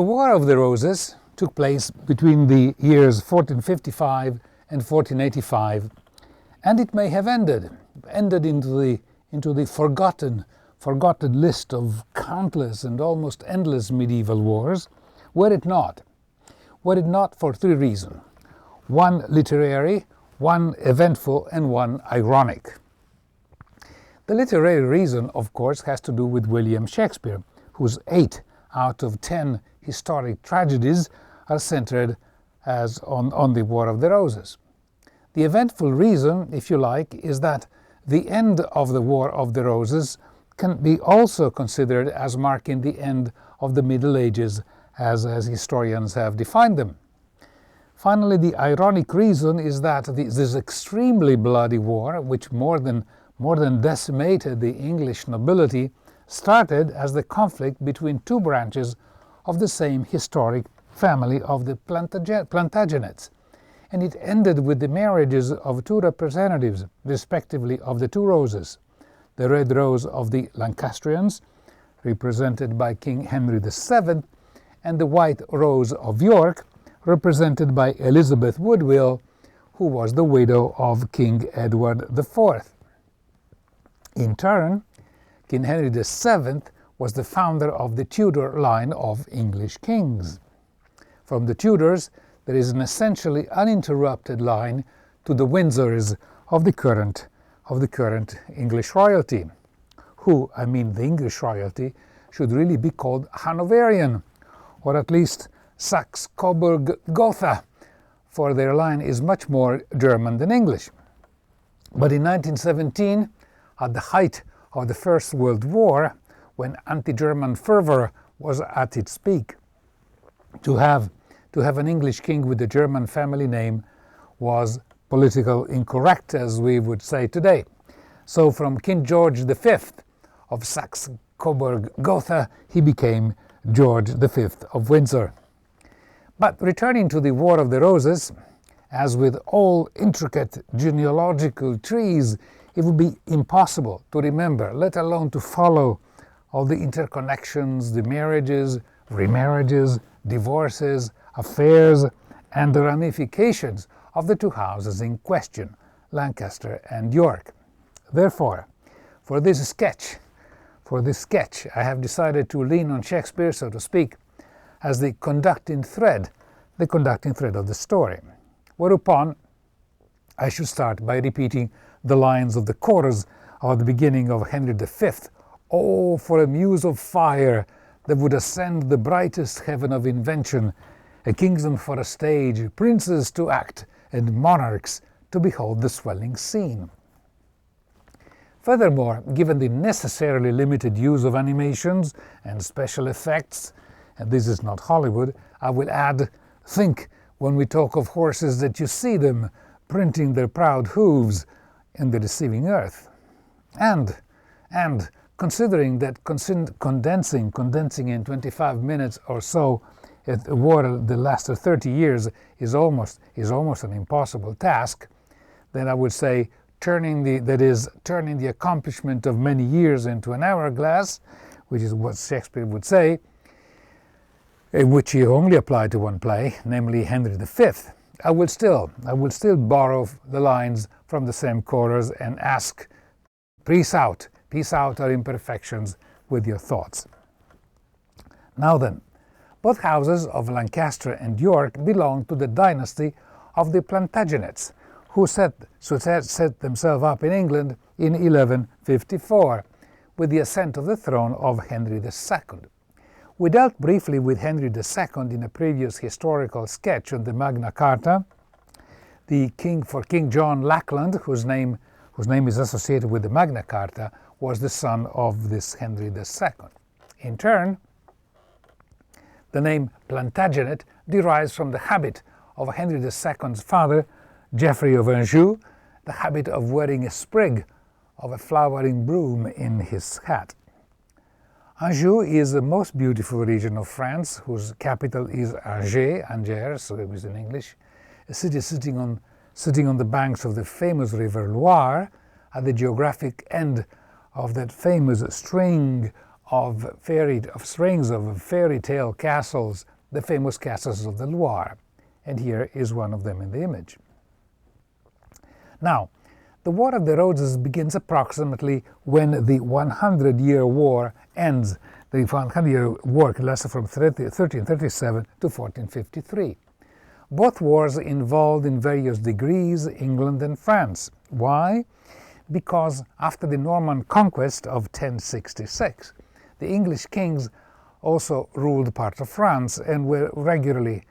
The War of the Roses took place between the years 1455 and 1485, and it may have ended into the forgotten list of countless and almost endless medieval wars, were it not for three reasons: one literary, one eventful, and one ironic. The literary reason, of course, has to do with William Shakespeare, whose 8 out of 10 historic tragedies are centered on the War of the Roses. The eventful reason, if you like, is that the end of the War of the Roses can be also considered as marking the end of the Middle Ages as historians have defined them. Finally, the ironic reason is that this extremely bloody war, which more than decimated the English nobility, started as the conflict between two branches of the same historic family of the Plantagenets, and it ended with the marriages of two representatives, respectively, of the two roses: the red rose of the Lancastrians, represented by King Henry VII, and the white rose of York, represented by Elizabeth Woodville, who was the widow of King Edward IV. In turn, King Henry VII was the founder of the Tudor line of English kings. From the Tudors, there is an essentially uninterrupted line to the Windsors of the current English royalty, who, the English royalty, should really be called Hanoverian, or at least Saxe-Coburg-Gotha, for their line is much more German than English. But in 1917, at the height of the First World War, when anti-German fervor was at its peak, to have an English king with a German family name was politically incorrect, as we would say today. So from King George V of Saxe-Coburg-Gotha, he became George V of Windsor. But returning to the War of the Roses, as with all intricate genealogical trees, it would be impossible to remember, let alone to follow, all the interconnections, the marriages, remarriages, divorces, affairs, and the ramifications of the two houses in question, Lancaster and York. Therefore, for this sketch, I have decided to lean on Shakespeare, so to speak, as the conducting thread of the story. Whereupon, I should start by repeating the lines of the chorus of the beginning of Henry V. Oh, for a muse of fire that would ascend the brightest heaven of invention, a kingdom for a stage, princes to act, and monarchs to behold the swelling scene. Furthermore, given the necessarily limited use of animations and special effects, and this is not Hollywood, I will add, think when we talk of horses that you see them printing their proud hooves in the deceiving earth. And considering that condensing in 25 minutes or so a war that lasted 30 years is almost an impossible task, then I would say turning the accomplishment of many years into an hourglass, which is what Shakespeare would say, which he only applied to one play, namely Henry V. I will still borrow the lines from the same chorus and ask, peace out our imperfections with your thoughts. Now then, both houses of Lancaster and York belonged to the dynasty of the Plantagenets, who set themselves up in England in 1154, with the ascent of the throne of Henry II. We dealt briefly with Henry II in a previous historical sketch on the Magna Carta. King John Lackland, whose name is associated with the Magna Carta, was the son of this Henry II. In turn, the name Plantagenet derives from the habit of Henry II's father, Geoffrey of Anjou, the habit of wearing a sprig of a flowering broom in his hat. Anjou is the most beautiful region of France, whose capital is Angers, so it was in English, a city sitting on the banks of the famous river Loire, at the geographic end of that famous string of strings of fairy tale castles, the famous castles of the Loire. And here is one of them in the image. Now, the War of the Roses begins approximately when the 100-year war ends. The 100-year war lasted from 1337 to 1453. Both wars involved in various degrees England and France. Why? Because after the Norman conquest of 1066, the English kings also ruled part of France and were regularly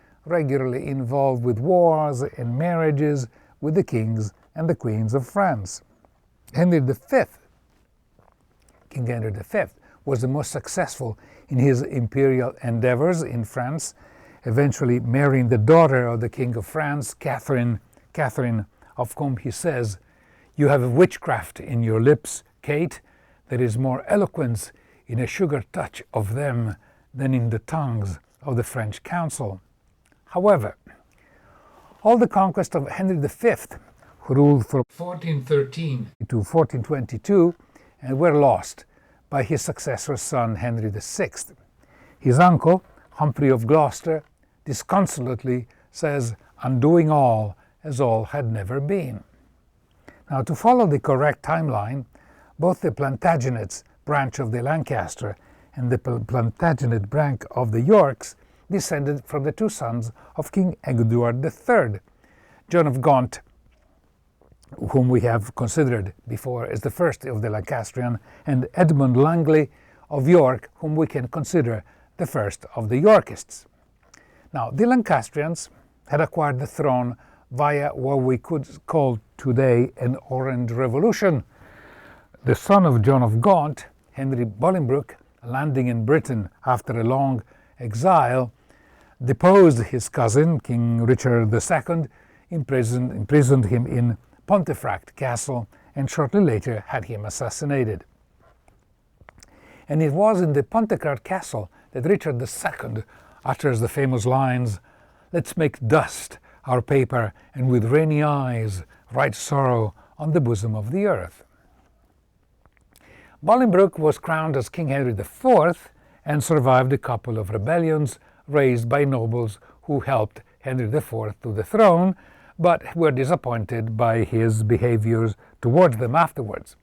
involved with wars and marriages with the kings and the queens of France. King Henry V, was the most successful in his imperial endeavors in France, eventually marrying the daughter of the King of France, Catherine, of whom he says, "You have witchcraft in your lips, Cade. There is more eloquence in a sugar touch of them than in the tongues of the French council." However, all the conquest of Henry V, who ruled from 1413 to 1422, and were lost by his successor's son Henry VI. His uncle, Humphrey of Gloucester, disconsolately says, "Undoing all as all had never been." Now, to follow the correct timeline, both the Plantagenets branch of the Lancaster and the Plantagenet branch of the Yorks descended from the two sons of King Edward III, John of Gaunt, whom we have considered before as the first of the Lancastrian, and Edmund Langley of York, whom we can consider the first of the Yorkists. Now, the Lancastrians had acquired the throne via what we could call today an Orange Revolution. The son of John of Gaunt, Henry Bolingbroke, landing in Britain after a long exile, deposed his cousin, King Richard II, imprisoned him in Pontefract Castle, and shortly later had him assassinated. And it was in the Pontefract Castle that Richard II utters the famous lines, "Let's make dust our paper, and with rainy eyes write sorrow on the bosom of the earth." Bolingbroke was crowned as King Henry IV and survived a couple of rebellions raised by nobles who helped Henry IV to the throne, but were disappointed by his behaviors towards them afterwards.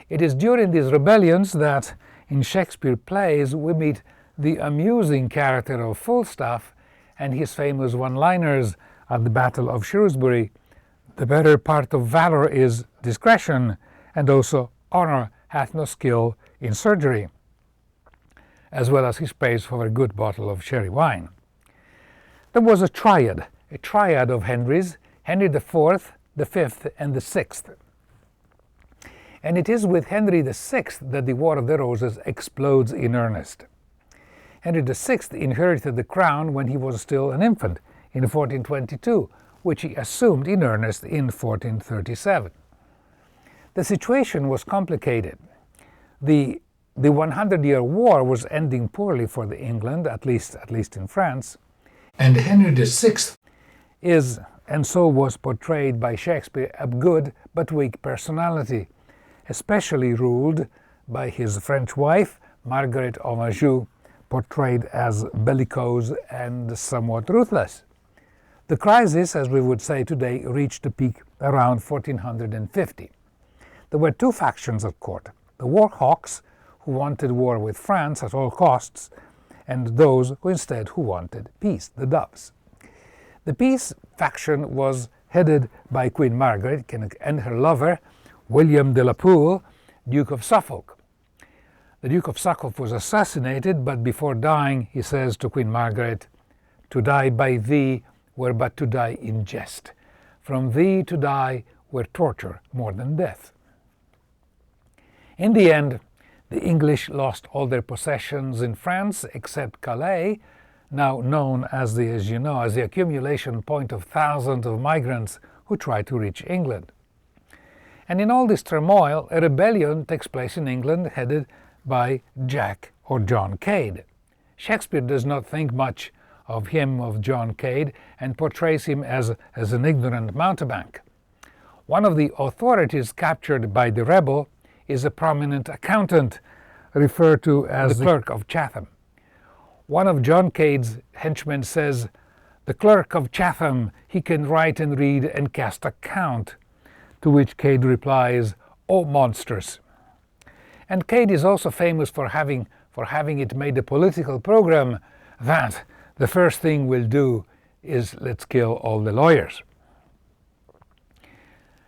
It is during these rebellions that, in Shakespeare plays, we meet the amusing character of Falstaff and his famous one-liners at the Battle of Shrewsbury. "The better part of valor is discretion, and also honor hath no skill in surgery," as well as his praise for a good bottle of sherry wine. There was a triad of Henrys, Henry IV, the Fifth, and the Sixth. And it is with Henry VI that the War of the Roses explodes in earnest. Henry VI inherited the crown when he was still an infant in 1422, which he assumed in earnest in 1437. The situation was complicated. The 100-year war was ending poorly for England, at least in France, and Henry VI is, and so was portrayed by Shakespeare, a good but weak personality, especially ruled by his French wife, Margaret of Anjou, portrayed as bellicose and somewhat ruthless. The crisis, as we would say today, reached a peak around 1450. There were two factions at court: the war hawks, who wanted war with France at all costs, and those who wanted peace, the doves. The peace faction was headed by Queen Margaret and her lover, William de la Pole, Duke of Suffolk. The Duke of Suffolk was assassinated, but before dying he says to Queen Margaret, "To die by thee were but to die in jest. From thee to die were torture more than death." In the end, the English lost all their possessions in France except Calais, now known as the accumulation point of thousands of migrants who try to reach England. And in all this turmoil, a rebellion takes place in England headed by Jack or John Cade. Shakespeare does not think much of John Cade, and portrays him as an ignorant mountebank. One of the authorities captured by the rebel is a prominent accountant referred to as the Clerk of Chatham. One of John Cade's henchmen says, "The Clerk of Chatham, he can write and read and cast account," to which Cade replies, "O monsters." And Cade is also famous for having it made a political program that the first thing we'll do is let's kill all the lawyers.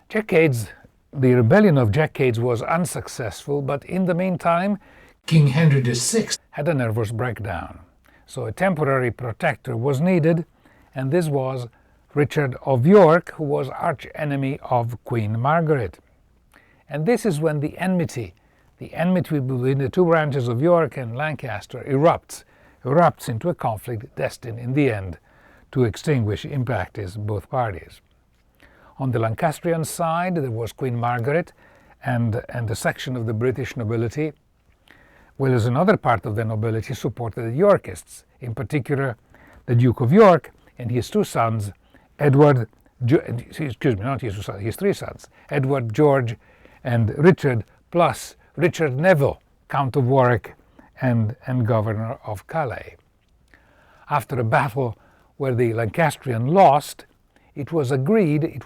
The rebellion of Jack Cade's was unsuccessful, but in the meantime, King Henry VI had a nervous breakdown. So a temporary protector was needed, and this was Richard of York, who was arch-enemy of Queen Margaret. And this is when the enmity between the two branches of York and Lancaster erupts into a conflict destined in the end to extinguish in practice both parties. On the Lancastrian side there was Queen Margaret and a section of the British nobility, whereas another part of the nobility supported the Yorkists, in particular the Duke of York and his two sons, his three sons, Edward, George and Richard, plus Richard Neville, Count of Warwick and Governor of Calais. After a battle where the Lancastrian lost, it was agreed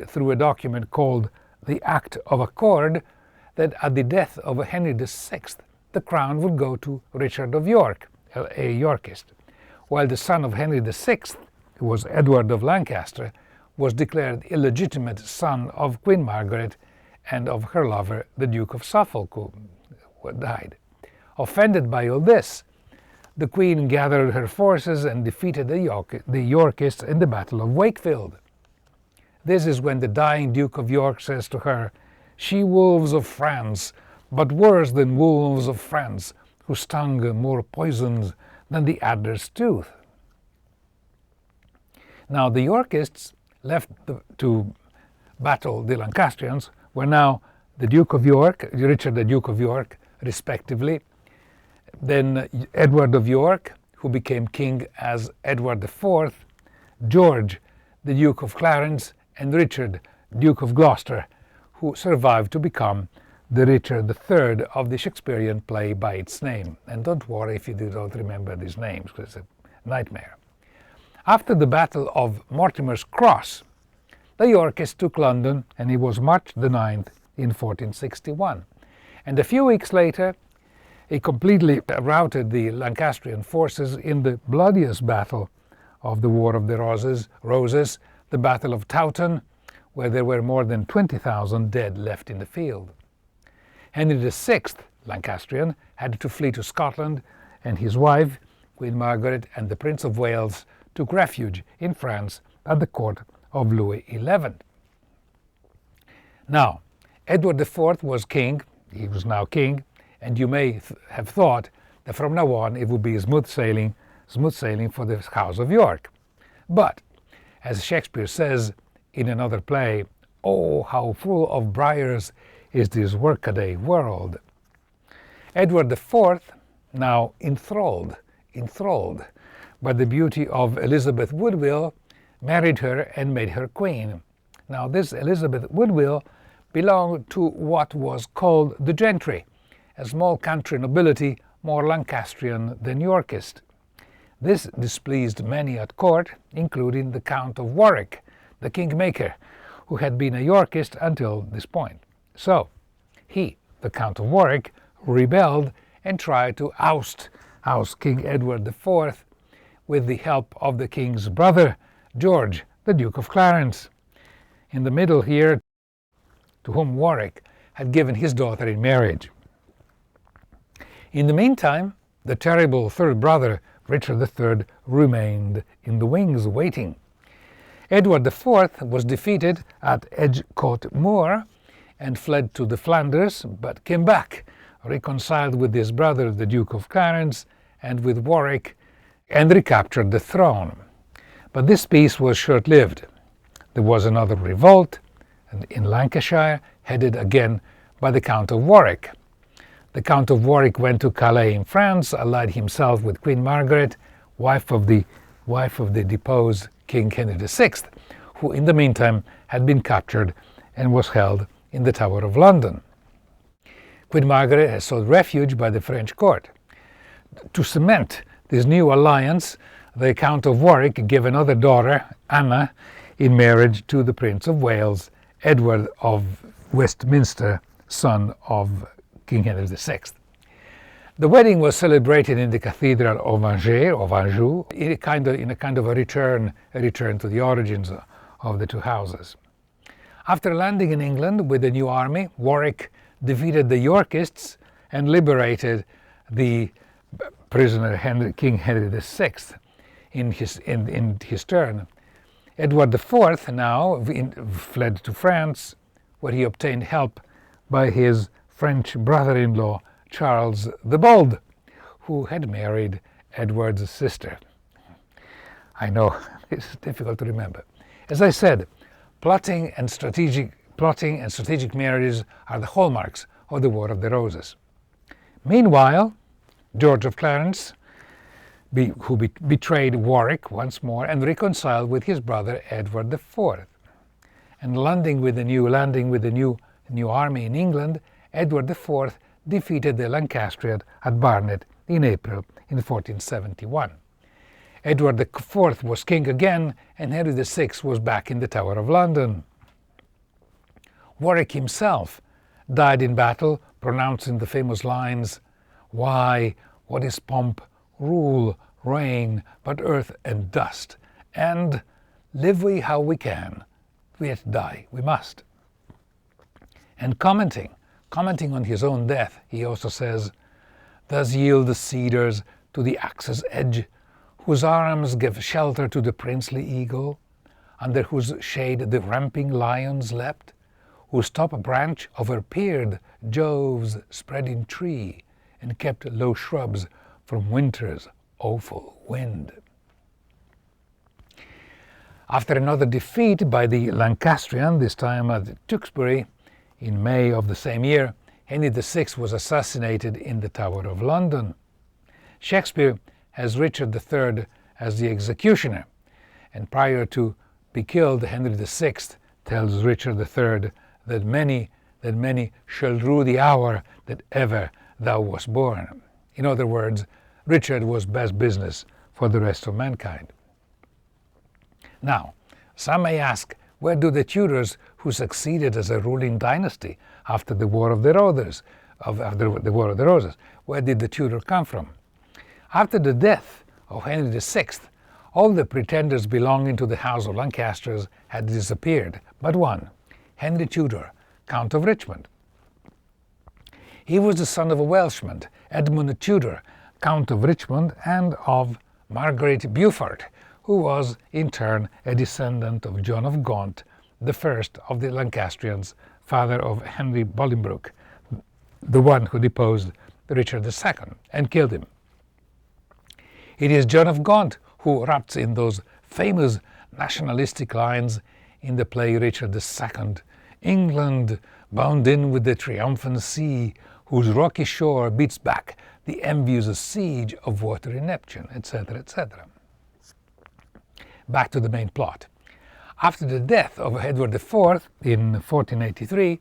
through a document called the Act of Accord that at the death of Henry VI, the crown would go to Richard of York, a Yorkist, while the son of Henry VI, who was Edward of Lancaster, was declared illegitimate son of Queen Margaret and of her lover, the Duke of Suffolk, who died. Offended by all this, the Queen gathered her forces and defeated the Yorkists in the Battle of Wakefield. This is when the dying Duke of York says to her, "She-wolves of France, but worse than wolves of France, whose tongue more poisoned than the adder's tooth." Now the Yorkists, left to battle the Lancastrians, were now the Duke of York, Richard the Duke of York, respectively, then Edward of York, who became king as Edward IV, George, the Duke of Clarence, and Richard, Duke of Gloucester, who survived to become the Richard III of the Shakespearean play by its name. And don't worry if you don't remember these names, because it's a nightmare. After the Battle of Mortimer's Cross, the Yorkists took London, and it was March the 9th in 1461. And a few weeks later, he completely routed the Lancastrian forces in the bloodiest battle of the War of the Roses, the Battle of Towton, where there were more than 20,000 dead left in the field. Henry VI, Lancastrian, had to flee to Scotland, and his wife, Queen Margaret, and the Prince of Wales took refuge in France at the court of Louis XI. Now, Edward IV was king, he was now king, and you may have thought that from now on it would be smooth sailing for the House of York. But, as Shakespeare says in another play, "Oh, how full of briars is this workaday world." Edward IV, now enthralled by the beauty of Elizabeth Woodville, married her and made her queen. Now this Elizabeth Woodville belonged to what was called the gentry, a small country nobility more Lancastrian than Yorkist. This displeased many at court, including the Count of Warwick, the kingmaker, who had been a Yorkist until this point. So he, the Count of Warwick, rebelled and tried to oust King Edward IV with the help of the king's brother, George, the Duke of Clarence, in the middle here, to whom Warwick had given his daughter in marriage. In the meantime, the terrible third brother, Richard III, remained in the wings waiting. Edward IV was defeated at Edgecote Moor and fled to the Flanders, but came back, reconciled with his brother, the Duke of Clarence, and with Warwick, and recaptured the throne. But this peace was short-lived. There was another revolt in Lancashire, headed again by the Count of Warwick. The Count of Warwick went to Calais in France, allied himself with Queen Margaret, wife of the deposed King Henry VI, who in the meantime had been captured and was held in the Tower of London. Queen Margaret has sought refuge by the French court. To cement this new alliance, the Count of Warwick gave another daughter, Anna, in marriage to the Prince of Wales, Edward of Westminster, son of King Henry VI. The wedding was celebrated in the Cathedral of Anjou, in a kind of a return to the origins of the two houses. After landing in England with a new army, Warwick defeated the Yorkists and liberated the prisoner King Henry VI in his turn. Edward IV now fled to France, where he obtained help by his French brother-in-law Charles the Bold, who had married Edward's sister. I know, it's difficult to remember. As I said, plotting and strategic marriages are the hallmarks of the War of the Roses. Meanwhile, George of Clarence, who betrayed Warwick once more and reconciled with his brother Edward IV. And landing with the new army in England, Edward IV defeated the Lancastrians at Barnet in April in 1471. Edward IV was king again, and Henry VI was back in the Tower of London. Warwick himself died in battle, pronouncing the famous lines, "Why, what is pomp, rule, reign, but earth and dust? And live we how we can, yet die we must." And commenting on his own death, he also says, "Thus yield the cedars to the axe's edge, whose arms give shelter to the princely eagle, under whose shade the ramping lions leapt, whose top branch overpeered Jove's spreading tree, and kept low shrubs from winter's awful wind." After another defeat by the Lancastrians, this time at Tewkesbury, in May of the same year, Henry VI was assassinated in the Tower of London. Shakespeare has Richard III as the executioner, and prior to be killed, Henry VI tells Richard III that many shall rue the hour that ever thou wast born. In other words, Richard was best business for the rest of mankind. Now, some may ask, where do the Tudors, who succeeded as a ruling dynasty after the War of the Roses, where did the Tudors come from? After the death of Henry VI, all the pretenders belonging to the House of Lancasters had disappeared, but one, Henry Tudor, Count of Richmond. He was the son of a Welshman, Edmund Tudor, Count of Richmond, and of Margaret Beaufort, who was in turn a descendant of John of Gaunt, the first of the Lancastrians, father of Henry Bolingbroke, the one who deposed Richard II and killed him. It is John of Gaunt who raps in those famous nationalistic lines in the play Richard II, "England, bound in with the triumphant sea, whose rocky shore beats back the envious siege of watery Neptune," etc., etc. Back to the main plot. After the death of Edward IV in 1483,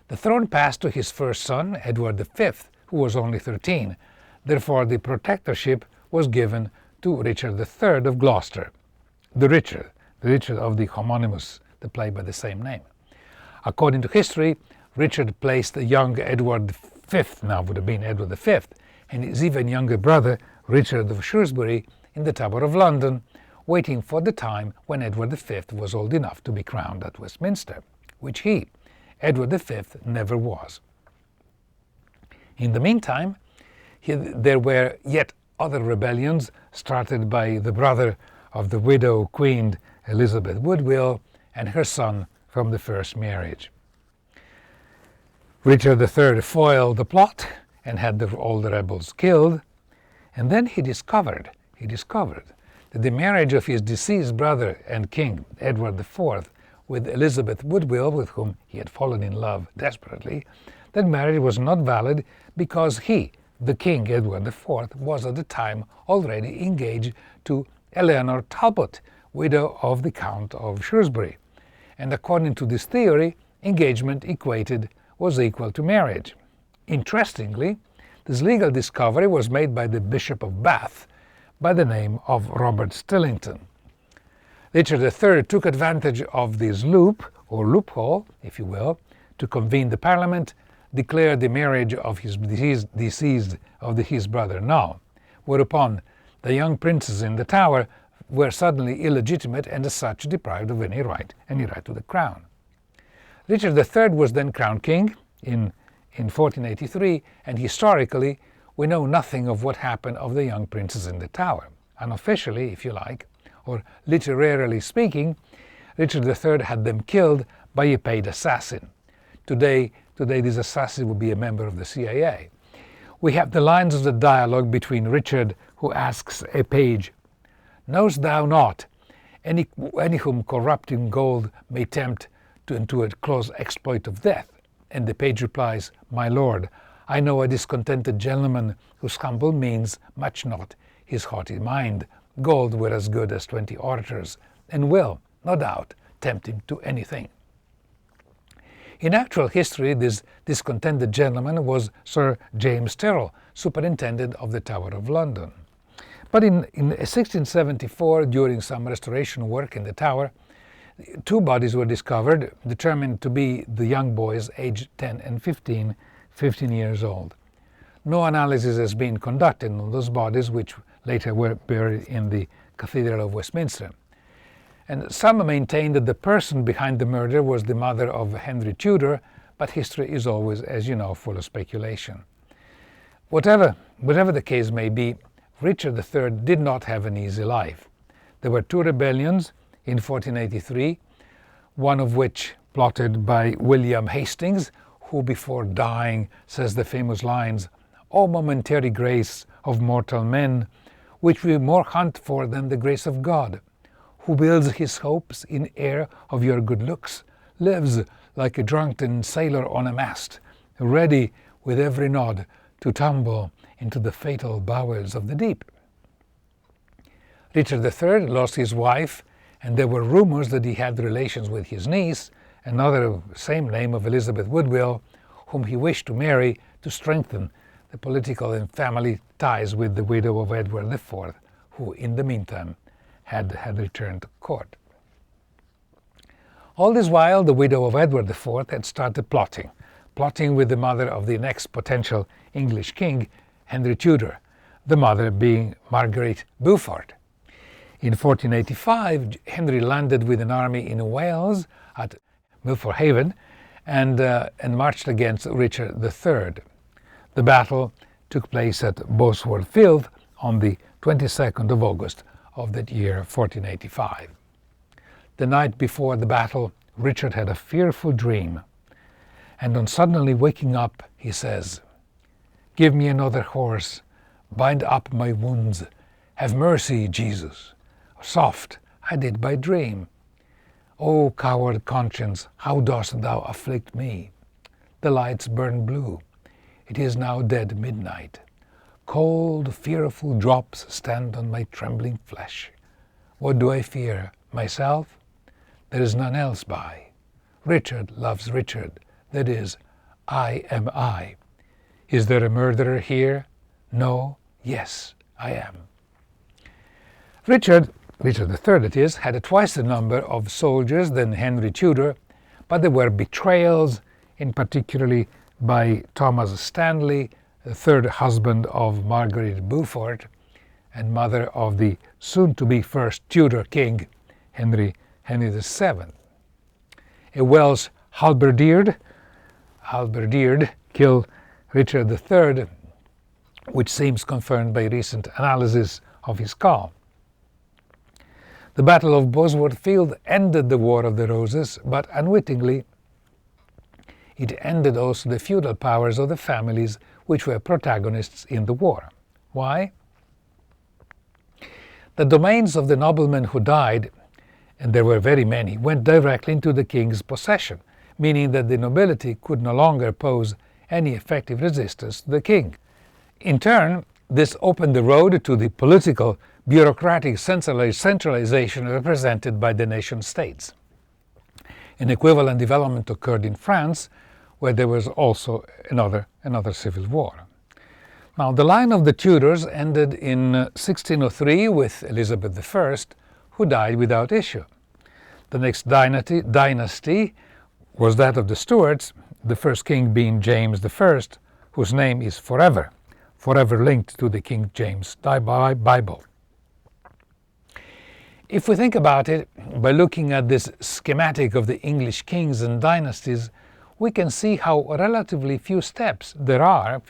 the throne passed to his first son, Edward V, who was only 13. Therefore, the protectorship was given to Richard III of Gloucester, the Richard of the homonymous, the play by the same name. According to history, Richard placed the young Edward V, now would have been Edward V, and his even younger brother, Richard of Shrewsbury, in the Tower of London, waiting for the time when Edward V was old enough to be crowned at Westminster, which he, Edward V, never was. In the meantime, there were yet other rebellions started by the brother of the widow Queen Elizabeth Woodville and her son from the first marriage. Richard III foiled the plot and had all the rebels killed, and then he discovered that the marriage of his deceased brother and king, Edward IV, with Elizabeth Woodville, with whom he had fallen in love desperately, that marriage was not valid because he, the king Edward IV, was at the time already engaged to Eleanor Talbot, widow of the Count of Shrewsbury. And according to this theory, engagement was equal to marriage. Interestingly, this legal discovery was made by the Bishop of Bath by the name of Robert Stillington. Richard III took advantage of this loop, or loophole, if you will, to convene the Parliament, declare the marriage of his his brother null, whereupon the young princes in the Tower were suddenly illegitimate and as such deprived of any right to the crown. Richard III was then crowned king in 1483, and historically we know nothing of what happened of the young princes in the Tower. Unofficially, if you like, or literarily speaking, Richard III had them killed by a paid assassin. Today this assassin would be a member of the CIA. We have the lines of the dialogue between Richard, who asks a page, "Knowest thou not any whom corrupting gold may tempt to a close exploit of death?" And the page replies, "My lord, I know a discontented gentleman whose humble means match not his haughty mind. Gold were as good as 20 orators, and will, no doubt, tempt him to anything." In actual history, this discontented gentleman was Sir James Tyrrell, superintendent of the Tower of London. But in 1674, during some restoration work in the Tower, 2 bodies were discovered, determined to be the young boys aged 10 and 15 years old. No analysis has been conducted on those bodies, which later were buried in the Cathedral of Westminster. And some maintain that the person behind the murder was the mother of Henry Tudor, but history is always, as you know, full of speculation. Whatever the case may be, Richard III did not have an easy life. There were 2 rebellions in 1483, one of which plotted by William Hastings, who before dying says the famous lines, "O momentary grace of mortal men, which we more hunt for than the grace of God, who builds his hopes in air of your good looks, lives like a drunken sailor on a mast, ready with every nod to tumble into the fatal bowels of the deep." Richard III lost his wife, and there were rumors that he had relations with his niece, another same name of Elizabeth Woodville, whom he wished to marry to strengthen the political and family ties with the widow of Edward IV, who in the meantime had returned to court. All this while, the widow of Edward IV had started plotting with the mother of the next potential English king, Henry Tudor, the mother being Margaret Beaufort. In 1485, Henry landed with an army in Wales at Milford Haven and marched against Richard III. The battle took place at Bosworth Field on the 22nd of August of that year, 1485. The night before the battle, Richard had a fearful dream, and on suddenly waking up, he says, "Give me another horse, bind up my wounds, have mercy, Jesus. Soft, I did by dream. O coward conscience, how dost thou afflict me? The lights burn blue, it is now dead midnight. Cold, fearful drops stand on my trembling flesh. What do I fear? Myself? There is none else by. Richard loves Richard, that is, I am I. Is there a murderer here? No, yes, I am." Richard III, that is, had twice the number of soldiers than Henry Tudor, but there were betrayals, in particularly by Thomas Stanley, the 3rd husband of Margaret Beaufort and mother of the soon-to-be first Tudor king, Henry VII. A Welsh halberdier killed Richard III, which seems confirmed by recent analysis of his skull. The Battle of Bosworth Field ended the War of the Roses, but unwittingly it ended also the feudal powers of the families which were protagonists in the war. Why? The domains of the noblemen who died, and there were very many, went directly into the king's possession, meaning that the nobility could no longer pose any effective resistance to the king. In turn, this opened the road to the political, bureaucratic centralization represented by the nation-states. An equivalent development occurred in France, where there was also another civil war. Now, the line of the Tudors ended in 1603 with Elizabeth I, who died without issue. The next dynasty was that of the Stuarts, the first king being James I, whose name is forever linked to the King James Bible. If we think about it, by looking at this schematic of the English kings and dynasties, we can see how relatively few steps there are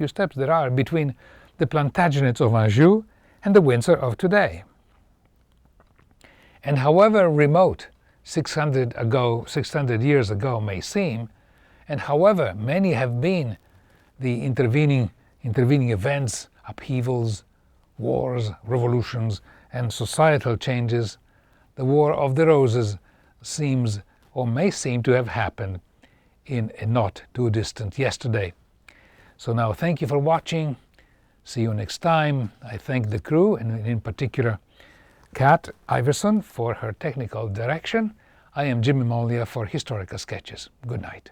between the Plantagenets of Anjou and the Windsor of today. And however remote 600 years ago may seem, and however many have been the intervening events, upheavals, wars, revolutions, and societal changes, the War of the Roses seems or may seem to have happened in a not too distant yesterday. So now thank you for watching. See you next time. I thank the crew, and in particular Kat Iverson for her technical direction. I am Jimmy Mollia for Historical Sketches. Good night.